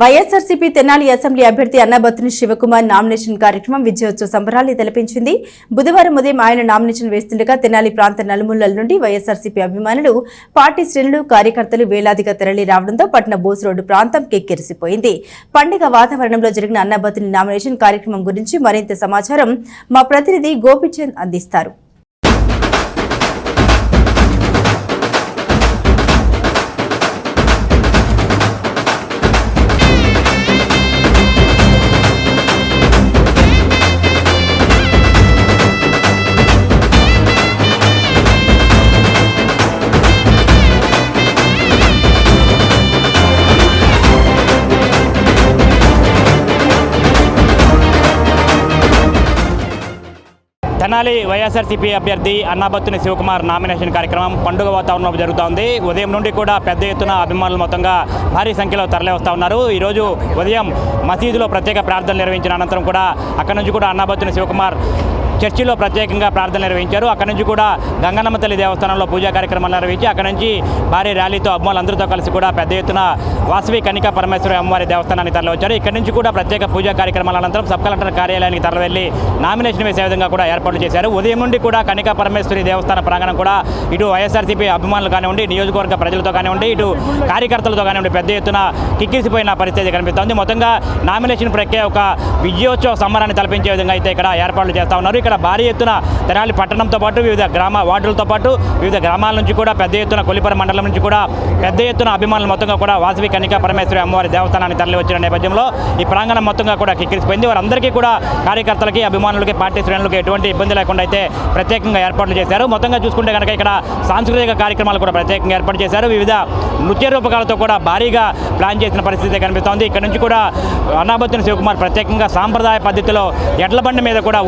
YSRCP Tenali assembly అభ్యర్థి Annabathuni Shivakumar nomination కార్యక్రమం విజయోత్సవ సంబరాలు తలపించింది. బుధవారం ఉదయం ఆయన నామినేషన్ వేస్తుండగా తెనాలి ప్రాంత నలుమూలల నుండి వైఎస్ఆర్సీపీ అభిమానులు, పార్టీ శ్రేణులు, కార్యకర్తలు వేలాదిగా తరలి రావడంతో పట్టణ బోస్ రోడ్డు ప్రాంతం కెక్కిరిసిపోయింది. పండుగ వాతావరణంలో జరిగిన అన్నాబత్తుని నామినేషన్ కార్యక్రమం గురించి మరింత సమాచారం మా ప్రతినిధి గోపిచంద్ అందిస్తారు. తెనాలి వైఎస్ఆర్సీపీ అభ్యర్థి అన్నాబత్తుని శివకుమార్ నామినేషన్ కార్యక్రమం పండుగ వాతావరణంలో జరుగుతోంది. ఉదయం నుండి కూడా పెద్ద ఎత్తున అభిమానులు మొత్తంగా భారీ సంఖ్యలో తరలి వస్తూ ఉన్నారు. ఈరోజు ఉదయం మసీదులో ప్రత్యేక ప్రార్థనలు నిర్వహించిన అనంతరం కూడా అక్కడి నుంచి కూడా అన్నాబత్తుని శివకుమార్ చర్చిలో ప్రత్యేకంగా ప్రార్థన నిర్వహించారు. అక్కడి నుంచి కూడా గంగన్నమ్మ తల్లి దేవస్థానంలో పూజా కార్యక్రమాలు నిర్వహించి అక్కడి నుంచి భారీ ర్యాలీతో అభిమానులందరితో కలిసి కూడా పెద్ద ఎత్తున వాసవి కనికా పరమేశ్వరి అమ్మవారి దేవస్థానానికి తరలివచ్చారు. ఇక్కడి నుంచి కూడా ప్రత్యేక పూజా కార్యక్రమాల అనంతరం సబ్ కలెక్టర్ కార్యాలయానికి తరలివెళ్లి నామినేషన్ వేసే విధంగా కూడా ఏర్పాట్లు చేశారు. ఉదయం నుండి కూడా కనికా పరమేశ్వరి దేవస్థాన ప్రాంగణం కూడా ఇటు వైఎస్ఆర్సీపీ అభిమానులు కానివ్వండి, నియోజకవర్గ ప్రజలతో కానివ్వండి, ఇటు కార్యకర్తలతో కానివ్వండి పెద్ద ఎత్తున కిక్కిరిసిపోయిన పరిస్థితి కనిపిస్తోంది. మొత్తంగా నామినేషన్ ప్రక్రియ ఒక విజయోత్సవ సంబరాన్ని తలపించే విధంగా అయితే ఇక్కడ ఏర్పాట్లు చేస్తూ ఉన్నారు. ఇక్కడ భారీ ఎత్తున తెనాలి పట్టణంతో పాటు వివిధ వార్డులతో పాటు వివిధ గ్రామాల నుంచి కూడా పెద్ద ఎత్తున కొల్లిపర మండలం నుంచి కూడా పెద్ద ఎత్తున అభిమానులు మొత్తంగా కూడా వాసవి కనికా పరమేశ్వరి అమ్మవారి దేవస్థానానికి తరలి వచ్చిన నేపథ్యంలో ఈ ప్రాంగణం మొత్తంగా కూడా కిక్కిరిసిపోయింది. వారందరికీ కూడా కార్యకర్తలకి, అభిమానులకి, పార్టీ శ్రేణులకి ఎటువంటి ఇబ్బంది లేకుండా అయితే ప్రత్యేకంగా ఏర్పాట్లు చేశారు. మొత్తంగా చూసుకుంటే కనుక ఇక్కడ సాంస్కృతిక కార్యక్రమాలు కూడా ప్రత్యేకంగా ఏర్పాటు చేశారు. వివిధ నృత్య రూపకాలతో కూడా భారీగా ప్లాన్ చేసిన పరిస్థితి కనిపిస్తోంది. ఇక్కడ నుంచి కూడా అన్నాబత్తుని శివకుమార్ ప్రత్యేకంగా సాంప్రదాయ పద్ధతిలో ఎడ్ల బండి మీద కూడా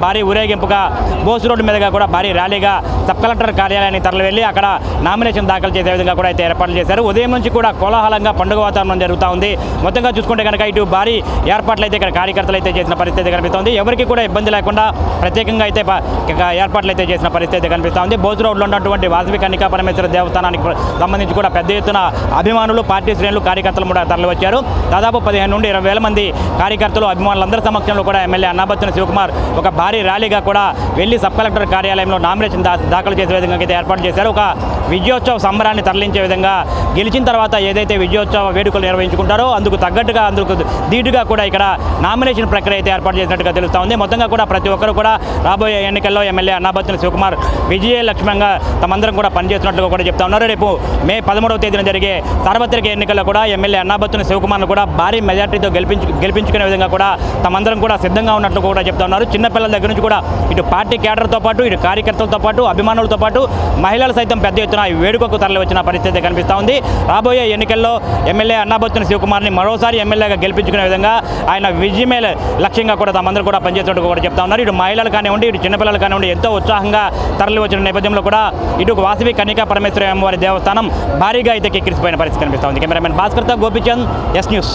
భారీ ఊరేగింపుగా బోస్ రోడ్డు మీదుగా కూడా భారీ ర్యాలీగా సబ్ కలెక్టర్ కార్యాలయానికి తరలి వెళ్ళి అక్కడ నామినేషన్ దాఖలు చేసే విధంగా కూడా అయితే ఏర్పాట్లు చేశారు. ఉదయం నుంచి కూడా కోలాహలంగా పండుగ వాతావరణం జరుగుతూ ఉంది. మొత్తంగా చూసుకుంటే కనుక ఇటు భారీ ఏర్పాట్లు అయితే ఇక్కడ కార్యకర్తలు అయితే చేసిన పరిస్థితి కనిపిస్తోంది. ఎవరికి కూడా ఇబ్బంది లేకుండా ప్రత్యేకంగా అయితే ఏర్పాట్లు అయితే చేసిన పరిస్థితి కనిపిస్తోంది. బోస్ రోడ్లో ఉన్నటువంటి వాసవి కనికా పరమేశ్వర దేవస్థానానికి సంబంధించి కూడా పెద్ద ఎత్తున అభిమానులు, పార్టీ శ్రేణులు, కార్యకర్తలు కూడా తరలి వచ్చారు. దాదాపు 15 నుండి 20 వేల మంది కార్యకర్తలు, అభిమానులందరి సమక్షంలో కూడా ఎమ్మెల్యే అన్నాబత్తుని శివకుమార్ ఒక భారీ ర్యాలీగా కూడా వెళ్ళి సబ్ కలెక్టర్ కార్యాలయంలో నామినేషన్ దాఖలు చేసే విధంగా అయితే ఏర్పాటు చేశారు. ఒక విజయోత్సవ సంబరాన్ని తరలించే విధంగా గెలిచిన తర్వాత ఏదైతే విజయోత్సవ వేడుకలు నిర్వహించుకుంటారో అందుకు తగ్గట్టుగా, అందుకు ధీటుగా కూడా ఇక్కడ నామినేషన్ ప్రక్రియ అయితే ఏర్పాటు చేసినట్టుగా తెలుస్తూ ఉంది. మొత్తంగా కూడా ప్రతి ఒక్కరు కూడా రాబోయే ఎన్నికల్లో ఎమ్మెల్యే అన్నాబత్తుని శివకుమార్ విజయ లక్ష్యంగా తమందరం కూడా పనిచేస్తున్నట్టుగా కూడా చెప్తా ఉన్నారు. రేపు మే 13వ తేదీన జరిగే సార్వత్రిక ఎన్నికల్లో కూడా ఎమ్మెల్యే అన్నాబత్తుని శివకుమార్ను కూడా భారీ మెజార్టీతో గెలిపించుకునే విధంగా కూడా తమందరం కూడా సిద్ధంగా ఉన్నట్లు కూడా చెప్తా ఉన్నారు. చిన్నపిల్లల దగ్గర నుంచి కూడా ఇటు పార్టీ కేడర్తో పాటు, ఇటు కార్యకర్తలతో పాటు, అభిమానులతో పాటు మహిళలు సైతం పెద్ద ఎత్తున ఈ వేడుకకు తరలి వచ్చిన పరిస్థితి కనిపిస్తూ ఉంది. రాబోయే ఎన్నికల్లో ఎమ్మెల్యే అన్నాబత్తుని శివకుమార్ని మరోసారి ఎమ్మెల్యేగా గెలిపించుకునే విధంగా ఆయన విజయమే లక్ష్యంగా కూడా తమందరూ కూడా పనిచేస్తున్నట్టు కూడా చెప్తా ఉన్నారు. ఇటు మహిళలు కానివ్వండి, ఇటు చిన్నపిల్లలు కానివ్వండి ఎంతో ఉత్సాహంగా తరలి వచ్చిన నేపథ్యంలో కూడా ఇటు వాసవి కనికా పరమేశ్వరి అమ్మవారి దేవస్థానం భారీగా అయితే కిక్కిరిసిపోయిన పరిస్థితి కనిపిస్తూ ఉంది. కెమెరామెన్ భాస్కర్తో గోపిచంద్, ఎస్ న్యూస్.